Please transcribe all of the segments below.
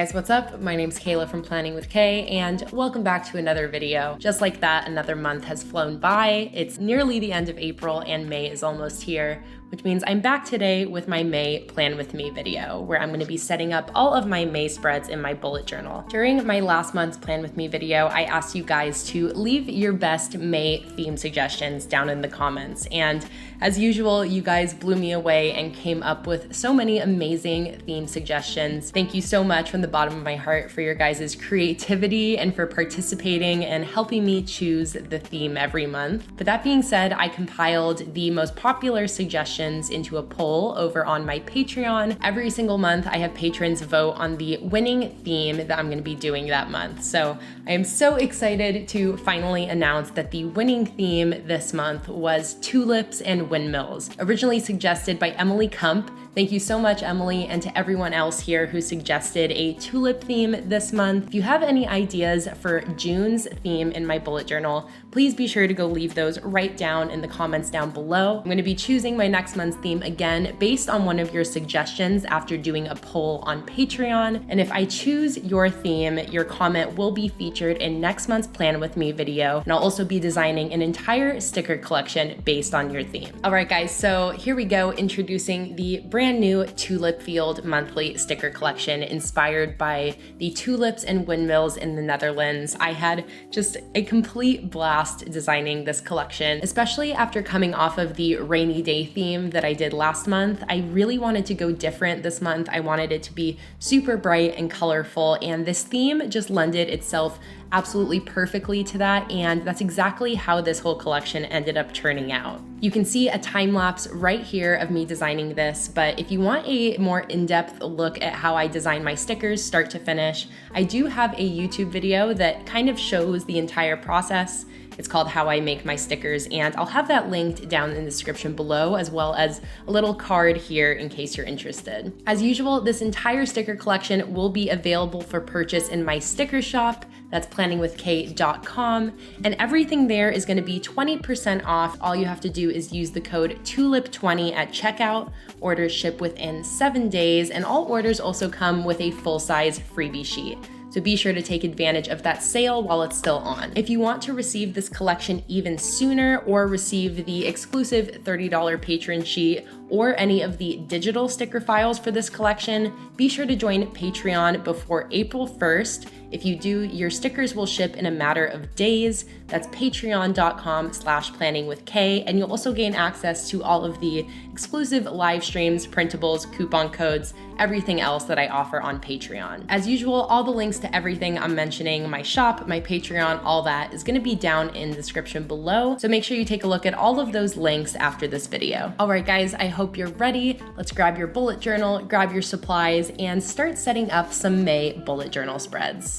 guys, what's up? My name's Kayla from Planning with Kay, and welcome back to another video. Just like that, another month has flown by. It's nearly the end of April and May is almost here, which means I'm back today with my May Plan With Me video, where I'm gonna be setting up all of my May spreads in my bullet journal. During my last month's Plan With Me video, I asked you guys to leave your best May theme suggestions down in the comments, and as usual, you guys blew me away and came up with so many amazing theme suggestions. Thank you so much from the bottom of my heart for your guys' creativity and for participating and helping me choose the theme every month. But that being said, I compiled the most popular suggestions into a poll over on my Patreon. Every single month, I have patrons vote on the winning theme that I'm gonna be doing that month. So I am so excited to finally announce that the winning theme this month was tulips and windmills, originally suggested by Emily Kump. Thank you so much, Emily, and to everyone else here who suggested a tulip theme this month. If you have any ideas for June's theme in my bullet journal, please be sure to go leave those right down in the comments down below. I'm going to be choosing my next month's theme again based on one of your suggestions after doing a poll on Patreon. And if I choose your theme, your comment will be featured in next month's Plan With Me video. And I'll also be designing an entire sticker collection based on your theme. All right, guys, so here we go, introducing the brand new Tulip Field monthly sticker collection inspired by the tulips and windmills in the Netherlands. I had just a complete blast designing this collection, especially after coming off of the rainy day theme that I did last month. I really wanted to go different this month. I wanted it to be super bright and colorful, and this theme just lended itself absolutely perfectly to that, and that's exactly how this whole collection ended up turning out. You can see a time lapse right here of me designing this, but if you want a more in-depth look at how I design my stickers start to finish, I do have a YouTube video that kind of shows the entire process. It's called How I Make My Stickers, and I'll have that linked down in the description below, as well as a little card here in case you're interested. As usual, this entire sticker collection will be available for purchase in my sticker shop. That's PlanningWithKay.com, and everything there is gonna be 20% off. All you have to do is use the code TULIP20 at checkout. Orders ship within 7 days, and all orders also come with a full-size freebie sheet. So be sure to take advantage of that sale while it's still on. If you want to receive this collection even sooner or receive the exclusive $30 patron sheet or any of the digital sticker files for this collection, be sure to join Patreon before April 1st. If you do, your stickers will ship in a matter of days. That's patreon.com/planningwithkay, and you'll also gain access to all of the exclusive live streams, printables, coupon codes, everything else that I offer on Patreon. As usual, all the links to everything I'm mentioning, my shop, my Patreon, all that is gonna be down in the description below. So make sure you take a look at all of those links after this video. All right, guys, I hope you're ready. Let's grab your bullet journal, grab your supplies, and start setting up some May bullet journal spreads.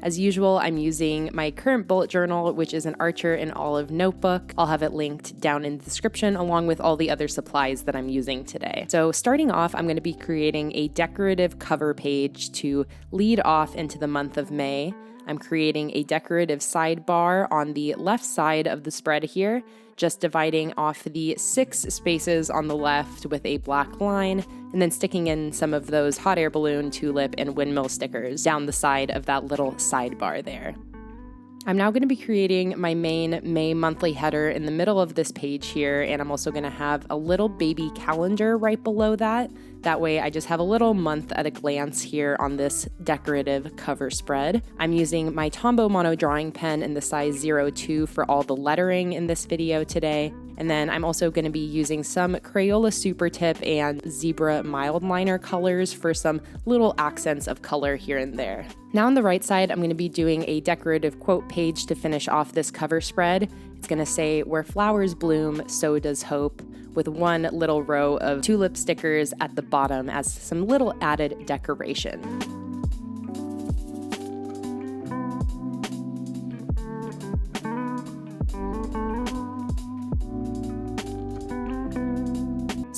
As usual, I'm using my current bullet journal, which is an Archer and Olive notebook. I'll have it linked down in the description along with all the other supplies that I'm using today. So starting off, I'm going to be creating a decorative cover page to lead off into the month of May. I'm creating a decorative sidebar on the left side of the spread here, just dividing off the 6 spaces on the left with a black line, and then sticking in some of those hot air balloon, tulip, and windmill stickers down the side of that little sidebar there. I'm now going to be creating my main May monthly header in the middle of this page here, and I'm also going to have a little baby calendar right below that. That way I just have a little month at a glance here on this decorative cover spread. I'm using my Tombow mono drawing pen in the size 02 for all the lettering in this video today. And then I'm also going to be using some Crayola Supertip and Zebra mild liner colors for some little accents of color here and there. Now on the right side, I'm going to be doing a decorative quote page to finish off this cover spread. It's going to say, "Where flowers bloom, so does hope," with one little row of tulip stickers at the bottom as some little added decoration.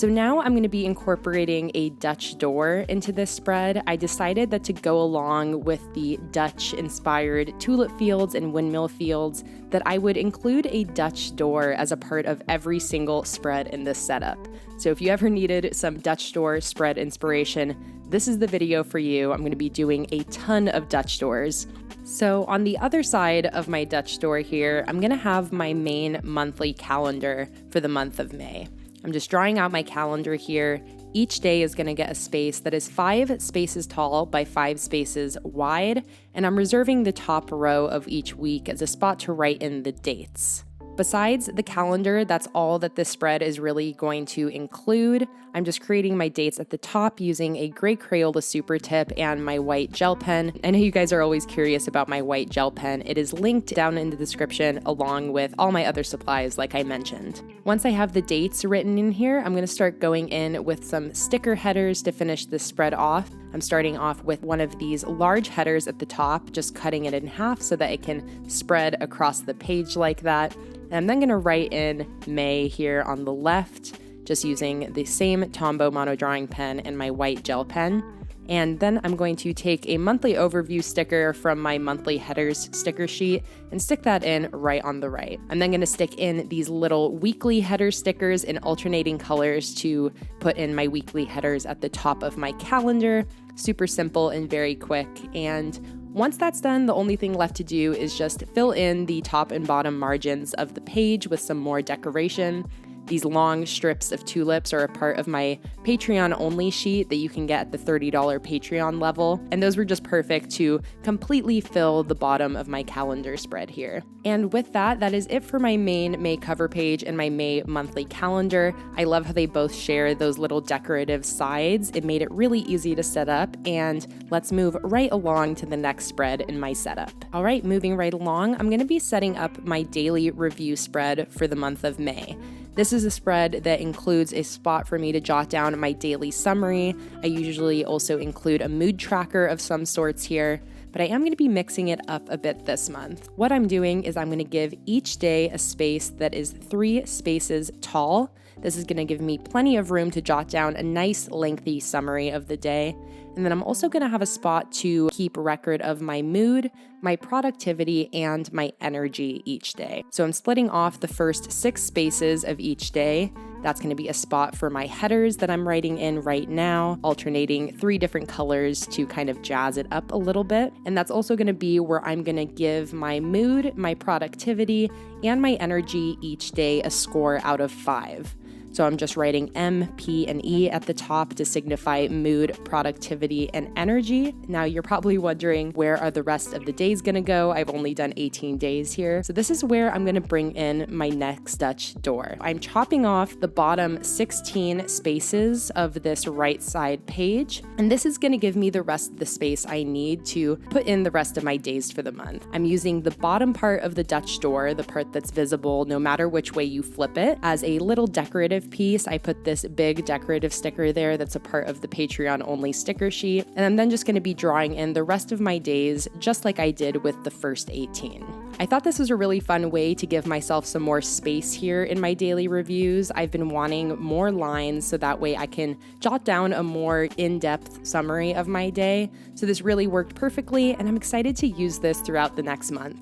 So now I'm going to be incorporating a Dutch door into this spread. I decided that to go along with the Dutch-inspired tulip fields and windmill fields, that I would include a Dutch door as a part of every single spread in this setup. So if you ever needed some Dutch door spread inspiration, this is the video for you. I'm going to be doing a ton of Dutch doors. So on the other side of my Dutch door here, I'm going to have my main monthly calendar for the month of May. I'm just drawing out my calendar here. Each day is going to get a space that is 5 spaces tall by 5 spaces wide, and I'm reserving the top row of each week as a spot to write in the dates. Besides the calendar, that's all that this spread is really going to include. I'm just creating my dates at the top using a gray Crayola Supertip and my white gel pen. I know you guys are always curious about my white gel pen. It is linked down in the description along with all my other supplies like I mentioned. Once I have the dates written in here, I'm going to start going in with some sticker headers to finish this spread off. I'm starting off with one of these large headers at the top, just cutting it in half so that it can spread across the page like that. And I'm then going to write in May here on the left, just using the same Tombow mono drawing pen and my white gel pen. And then I'm going to take a monthly overview sticker from my monthly headers sticker sheet and stick that in right on the right. I'm then going to stick in these little weekly header stickers in alternating colors to put in my weekly headers at the top of my calendar. Super simple and very quick. And once that's done, the only thing left to do is just fill in the top and bottom margins of the page with some more decoration. These long strips of tulips are a part of my Patreon only sheet that you can get at the $30 Patreon level, and those were just perfect to completely fill the bottom of my calendar spread here. And with that, that is it for my main May cover page and my May monthly calendar. I love how they both share those little decorative sides. It made it really easy to set up, and let's move right along to the next spread in my setup. All right, moving right along, I'm going to be setting up my daily review spread for the month of May. This is a spread that includes a spot for me to jot down my daily summary. I usually also include a mood tracker of some sorts here, but I am going to be mixing it up a bit this month. What I'm doing is I'm going to give each day a space that is 3 spaces tall. This is going to give me plenty of room to jot down a nice lengthy summary of the day. And then I'm also going to have a spot to keep record of my mood, my productivity, and my energy each day. So I'm splitting off the first 6 spaces of each day. That's going to be a spot for my headers that I'm writing in right now, alternating 3 different colors to kind of jazz it up a little bit. And that's also going to be where I'm going to give my mood, my productivity, and my energy each day a score out of 5. So I'm just writing M, P, and E at the top to signify mood, productivity, and energy. Now you're probably wondering, where are the rest of the days gonna go? I've only done 18 days here. So this is where I'm gonna bring in my next Dutch door. I'm chopping off the bottom 16 spaces of this right side page, and this is gonna give me the rest of the space I need to put in the rest of my days for the month. I'm using the bottom part of the Dutch door, the part that's visible no matter which way you flip it, as a little decorative piece. I put this big decorative sticker there that's a part of the Patreon only sticker sheet, and I'm then just going to be drawing in the rest of my days just like I did with the first 18. I thought this was a really fun way to give myself some more space here in my daily reviews. I've been wanting more lines so that way I can jot down a more in-depth summary of my day. So this really worked perfectly, and I'm excited to use this throughout the next month.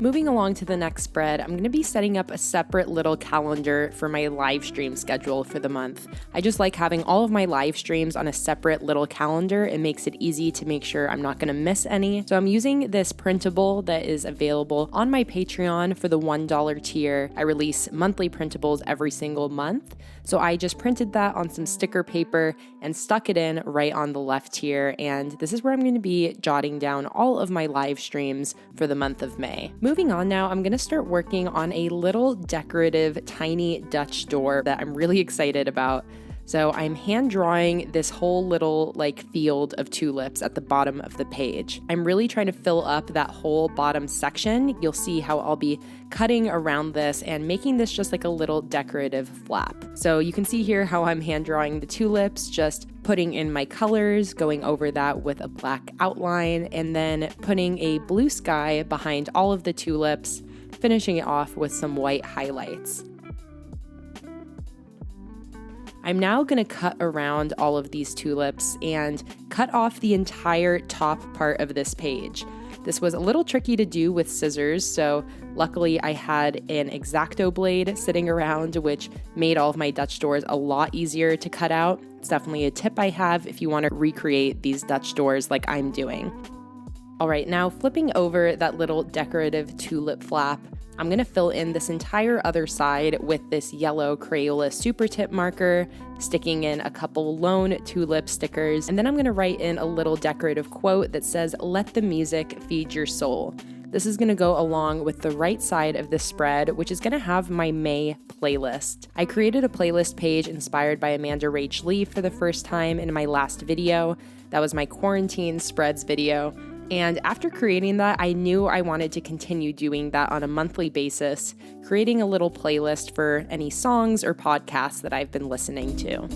Moving along to the next spread, I'm going to be setting up a separate little calendar for my live stream schedule for the month. I just like having all of my live streams on a separate little calendar. It makes it easy to make sure I'm not going to miss any. So I'm using this printable that is available on my Patreon for the $1 tier. I release monthly printables every single month. So I just printed that on some sticker paper and stuck it in right on the left here. And this is where I'm going to be jotting down all of my live streams for the month of May. Moving on now, I'm going to start working on a little decorative tiny Dutch door that I'm really excited about. So I'm hand drawing this whole little field of tulips at the bottom of the page. I'm really trying to fill up that whole bottom section. You'll see how I'll be cutting around this and making this just like a little decorative flap. So you can see here how I'm hand drawing the tulips, just putting in my colors, going over that with a black outline, and then putting a blue sky behind all of the tulips, finishing it off with some white highlights. I'm now going to cut around all of these tulips and cut off the entire top part of this page. This was a little tricky to do with scissors, so luckily I had an X-Acto blade sitting around, which made all of my Dutch doors a lot easier to cut out. It's definitely a tip I have if you want to recreate these Dutch doors like I'm doing. All right, now flipping over that little decorative tulip flap, I'm going to fill in this entire other side with this yellow Crayola Supertip marker, sticking in a couple lone tulip stickers, and then I'm going to write in a little decorative quote that says, "Let the music feed your soul." This is going to go along with the right side of the spread, which is going to have my May playlist. I created a playlist page inspired by Amanda Rach Lee for the first time in my last video. That was my quarantine spreads video. And after creating that, I knew I wanted to continue doing that on a monthly basis, creating a little playlist for any songs or podcasts that I've been listening to.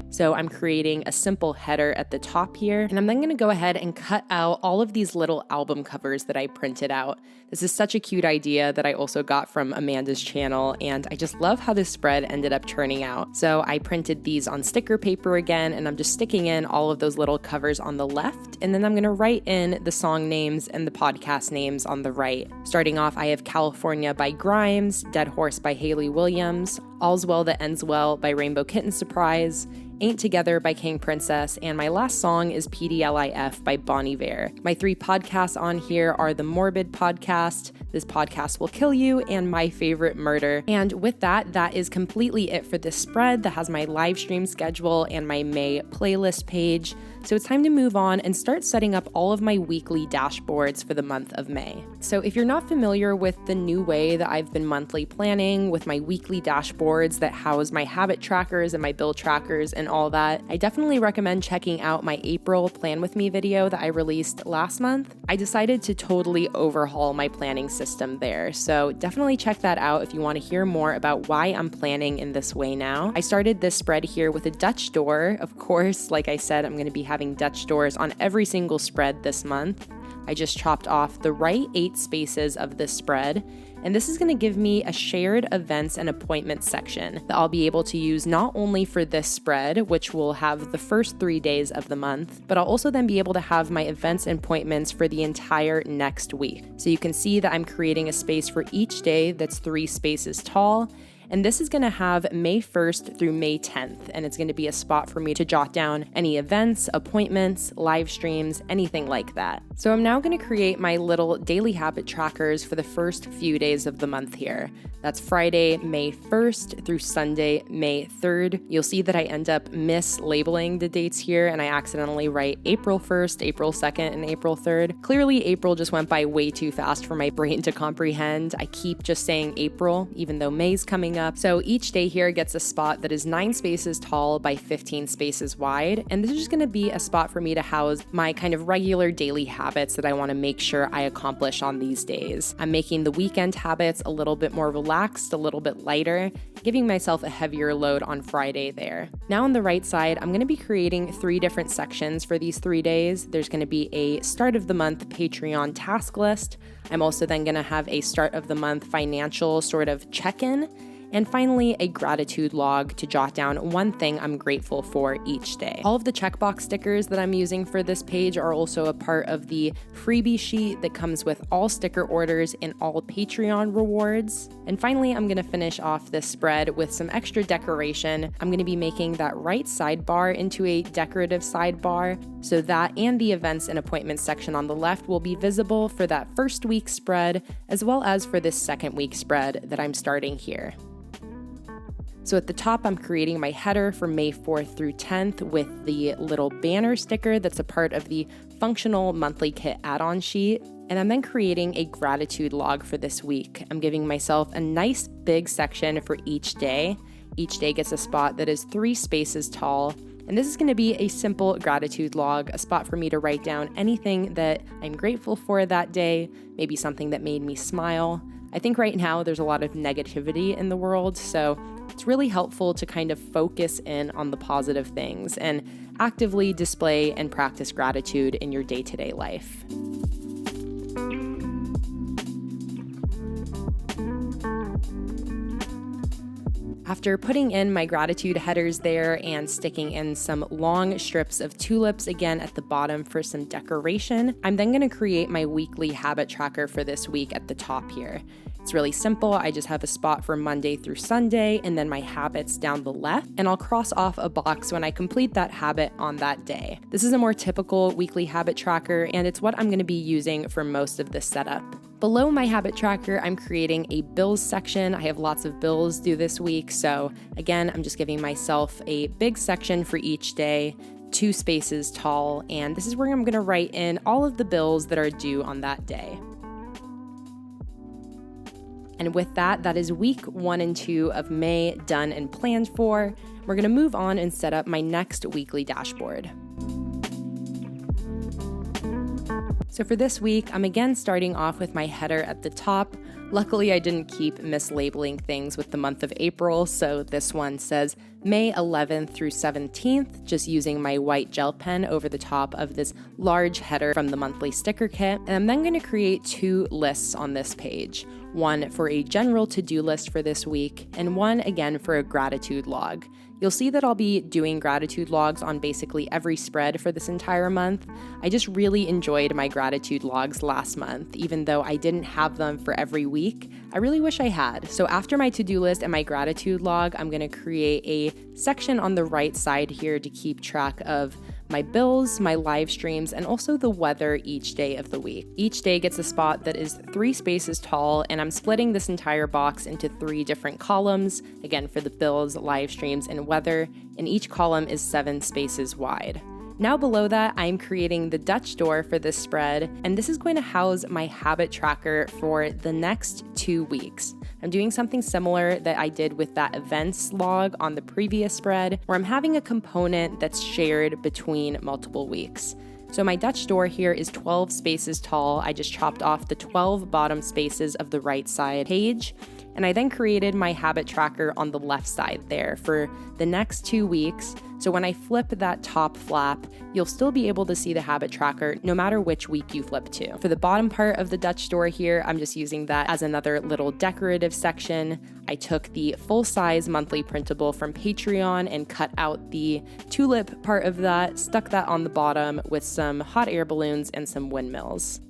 So I'm creating a simple header at the top here, and I'm then going to go ahead and cut out all of these little album covers that I printed out. This is such a cute idea that I also got from Amanda's channel, and I just love how this spread ended up turning out. So I printed these on sticker paper again, and I'm just sticking in all of those little covers on the left, and then I'm going to write in the song names and the podcast names on the right. Starting off, I have California by Grimes, Dead Horse by Hayley Williams, All's Well That Ends Well by Rainbow Kitten Surprise, Ain't Together by King Princess, and my last song is PDLIF by Bon Iver. My 3 podcasts on here are the Morbid podcast, This Podcast Will Kill You, and My Favorite Murder. And with that, that is completely it for this spread that has my live stream schedule and my May playlist page. So it's time to move on and start setting up all of my weekly dashboards for the month of May. So if you're not familiar with the new way that I've been monthly planning with my weekly dashboards that house my habit trackers and my bill trackers and all that, I definitely recommend checking out my April Plan With Me video that I released last month. I decided to totally overhaul my planning system there, so definitely check that out if you want to hear more about why I'm planning in this way now. I started this spread here with a Dutch door. Of course, like I said, I'm going to be having Dutch doors on every single spread this month. I just chopped off the right 8 spaces of this spread, and this is going to give me a shared events and appointments section that I'll be able to use not only for this spread, which will have the first 3 days of the month, but I'll also then be able to have my events and appointments for the entire next week. So you can see that I'm creating a space for each day that's 3 spaces tall. And this is going to have May 1st through May 10th, and it's going to be a spot for me to jot down any events, appointments, live streams, anything like that. So I'm now going to create my little daily habit trackers for the first few days of the month here. That's Friday, May 1st through Sunday, May 3rd. You'll see that I end up mislabeling the dates here, and I accidentally write April 1st, April 2nd, and April 3rd. Clearly, April just went by way too fast for my brain to comprehend. I keep just saying April, even though May's coming up. So each day here gets a spot that is 9 spaces tall by 15 spaces wide, and this is just going to be a spot for me to house my kind of regular daily habits that I want to make sure I accomplish on these days. I'm making the weekend habits a little bit more relaxed, a little bit lighter, giving myself a heavier load on Friday there. Now on the right side, I'm going to be creating 3 different sections for these 3 days. There's going to be a start of the month Patreon task list. I'm also then going to have a start of the month financial sort of check-in. And finally, a gratitude log to jot down one thing I'm grateful for each day. All of the checkbox stickers that I'm using for this page are also a part of the freebie sheet that comes with all sticker orders and all Patreon rewards. And finally, I'm gonna finish off this spread with some extra decoration. I'm gonna be making that right sidebar into a decorative sidebar, so that and the events and appointments section on the left will be visible for that first week spread, as well as for this second week spread that I'm starting here. So at the top, I'm creating my header for May 4th through 10th with the little banner sticker that's a part of the functional monthly kit add-on sheet. And I'm then creating a gratitude log for this week. I'm giving myself a nice big section for each day. Each day gets a spot that is 3 spaces tall. And this is going to be a simple gratitude log, a spot for me to write down anything that I'm grateful for that day, maybe something that made me smile. I think right now there's a lot of negativity in the world, so it's really helpful to kind of focus in on the positive things and actively display and practice gratitude in your day-to-day life. After putting in my gratitude headers there and sticking in some long strips of tulips again at the bottom for some decoration, I'm then going to create my weekly habit tracker for this week at the top here. It's really simple. I just have a spot for Monday through Sunday and then my habits down the left, and I'll cross off a box when I complete that habit on that day. This is a more typical weekly habit tracker, and it's what I'm going to be using for most of this setup. Below my habit tracker, I'm creating a bills section. I have lots of bills due this week, so again, I'm just giving myself a big section for each day, 2 spaces tall, and this is where I'm going to write in all of the bills that are due on that day. And with that, that is week 1 and 2 of May done and planned for. We're going to move on and set up my next weekly dashboard. So for this week, I'm again starting off with my header at the top. Luckily, I didn't keep mislabeling things with the month of April, so this one says May 11th through 17th, just using my white gel pen over the top of this large header from the monthly sticker kit. And I'm then going to create 2 lists on this page. One for a general to-do list for this week, and one again for a gratitude log. You'll see that I'll be doing gratitude logs on basically every spread for this entire month. I just really enjoyed my gratitude logs last month, even though I didn't have them for every week. I really wish I had. So after my to-do list and my gratitude log, I'm going to create a section on the right side here to keep track of my bills, my live streams, and also the weather each day of the week. Each day gets a spot that is 3 spaces tall, and I'm splitting this entire box into 3 different columns, again for the bills, live streams, and weather, and each column is 7 spaces wide. Now below that, I'm creating the Dutch door for this spread, and this is going to house my habit tracker for the next 2 weeks. I'm doing something similar that I did with that events log on the previous spread, where I'm having a component that's shared between multiple weeks. So my Dutch door here is 12 spaces tall. I just chopped off the 12 bottom spaces of the right side page, and I then created my habit tracker on the left side there for the next 2 weeks. So when I flip that top flap, you'll still be able to see the habit tracker no matter which week you flip to. For the bottom part of the Dutch door here, I'm just using that as another little decorative section. I took the full-size monthly printable from Patreon and cut out the tulip part of that, stuck that on the bottom with some hot air balloons and some windmills.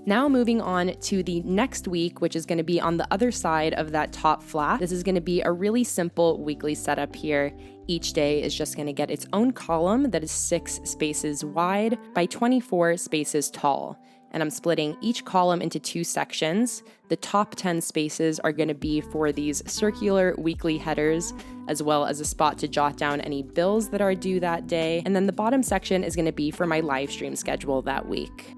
Now moving on to the next week, which is going to be on the other side of that top flap. This is going to be a really simple weekly setup here. Each day is just going to get its own column that is 6 spaces wide by 24 spaces tall. And I'm splitting each column into 2 sections. The top 10 spaces are going to be for these circular weekly headers, as well as a spot to jot down any bills that are due that day. And then the bottom section is going to be for my live stream schedule that week.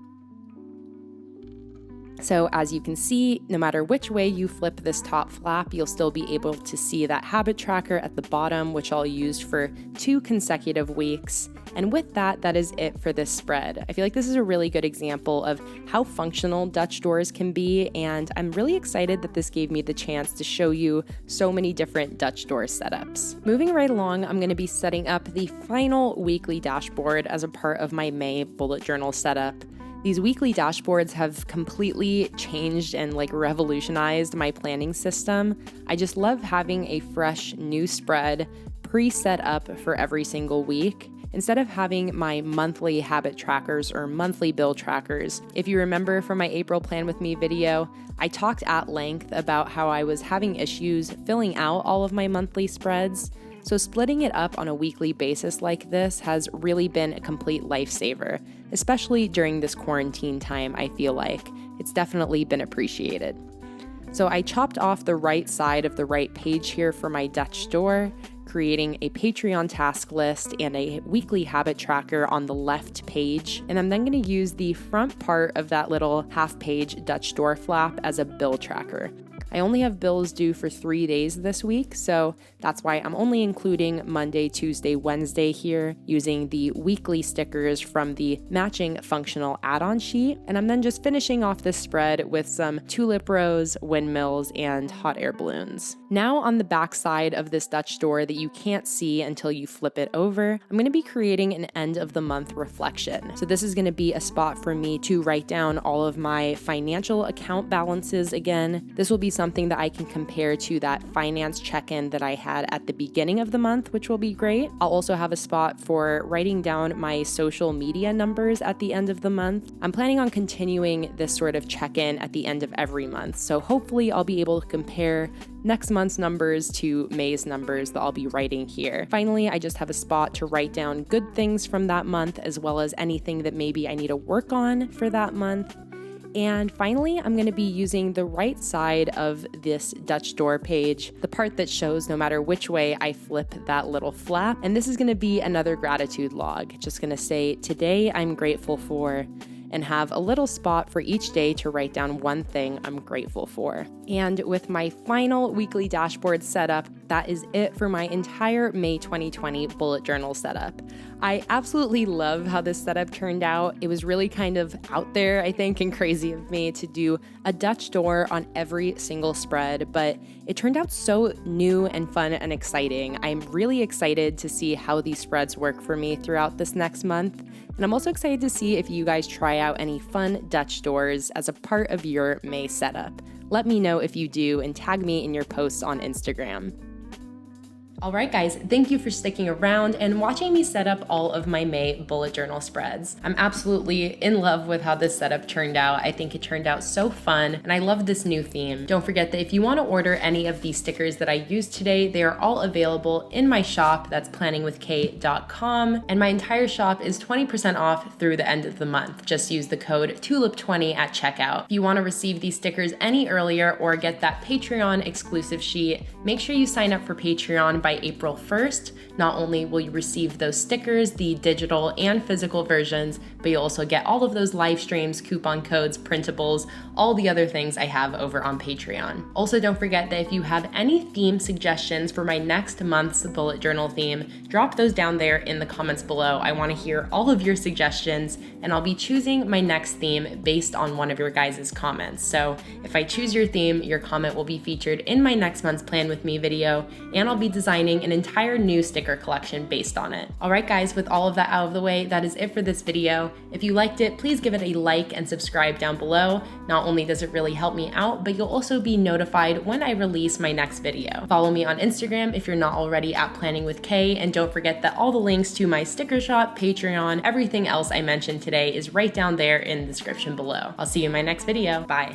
So as you can see, no matter which way you flip this top flap, you'll still be able to see that habit tracker at the bottom, which I'll use for 2 consecutive weeks. And with that, that is it for this spread. I feel like this is a really good example of how functional Dutch doors can be, and I'm really excited that this gave me the chance to show you so many different Dutch door setups. Moving right along, I'm going to be setting up the final weekly dashboard as a part of my May bullet journal setup. These weekly dashboards have completely changed and revolutionized my planning system. I just love having a fresh new spread pre-set up for every single week, instead of having my monthly habit trackers or monthly bill trackers. If you remember from my April Plan With Me video, I talked at length about how I was having issues filling out all of my monthly spreads. So splitting it up on a weekly basis like this has really been a complete lifesaver, especially during this quarantine time. I feel like it's definitely been appreciated. So I chopped off the right side of the right page here for my Dutch door, creating a Patreon task list and a weekly habit tracker on the left page. And I'm then going to use the front part of that little half-page Dutch door flap as a bill tracker. I only have bills due for 3 days this week, so that's why I'm only including Monday, Tuesday, Wednesday here using the weekly stickers from the matching functional add-on sheet. And I'm then just finishing off this spread with some tulip rows, windmills, and hot air balloons. Now on the back side of this Dutch door that you can't see until you flip it over, I'm going to be creating an end of the month reflection. So this is going to be a spot for me to write down all of my financial account balances again. This will be something that I can compare to that finance check-in that I had at the beginning of the month, which will be great. I'll also have a spot for writing down my social media numbers at the end of the month. I'm planning on continuing this sort of check-in at the end of every month, so hopefully I'll be able to compare next month's numbers to May's numbers that I'll be writing here. Finally, I just have a spot to write down good things from that month, as well as anything that maybe I need to work on for that month. And finally, I'm going to be using the right side of this Dutch door page, the part that shows no matter which way I flip that little flap. And this is going to be another gratitude log. Just going to say, today I'm grateful for, and have a little spot for each day to write down one thing I'm grateful for. And with my final weekly dashboard setup, that is it for my entire May 2020 bullet journal setup. I absolutely love how this setup turned out. It was really kind of out there, I think, and crazy of me to do a Dutch door on every single spread, but it turned out so new and fun and exciting. I'm really excited to see how these spreads work for me throughout this next month. And I'm also excited to see if you guys try out any fun Dutch doors as a part of your May setup. Let me know if you do and tag me in your posts on Instagram. All right, guys, thank you for sticking around and watching me set up all of my May bullet journal spreads. I'm absolutely in love with how this setup turned out. I think it turned out so fun, and I love this new theme. Don't forget that if you want to order any of these stickers that I used today, they are all available in my shop. That's PlanningWithKay.com, and my entire shop is 20% off through the end of the month. Just use the code TULIP20 at checkout. If you want to receive these stickers any earlier or get that Patreon exclusive sheet, make sure you sign up for Patreon by April 1st. Not only will you receive those stickers, the digital and physical versions, but you'll also get all of those live streams, coupon codes, printables, all the other things I have over on Patreon. Also, don't forget that if you have any theme suggestions for my next month's bullet journal theme, drop those down there in the comments below. I want to hear all of your suggestions, and I'll be choosing my next theme based on one of your guys' comments. So if I choose your theme, your comment will be featured in my next month's Plan With Me video, and I'll be designing an entire new sticker collection based on it. All right, guys, with all of that out of the way, that is it for this video. If you liked it, please give it a like and subscribe down below. Not only does it really help me out, but you'll also be notified when I release my next video. Follow me on Instagram if you're not already at PlanningWithKay, and don't forget that all the links to my sticker shop, Patreon, everything else I mentioned today is right down there in the description below. I'll see you in my next video. Bye.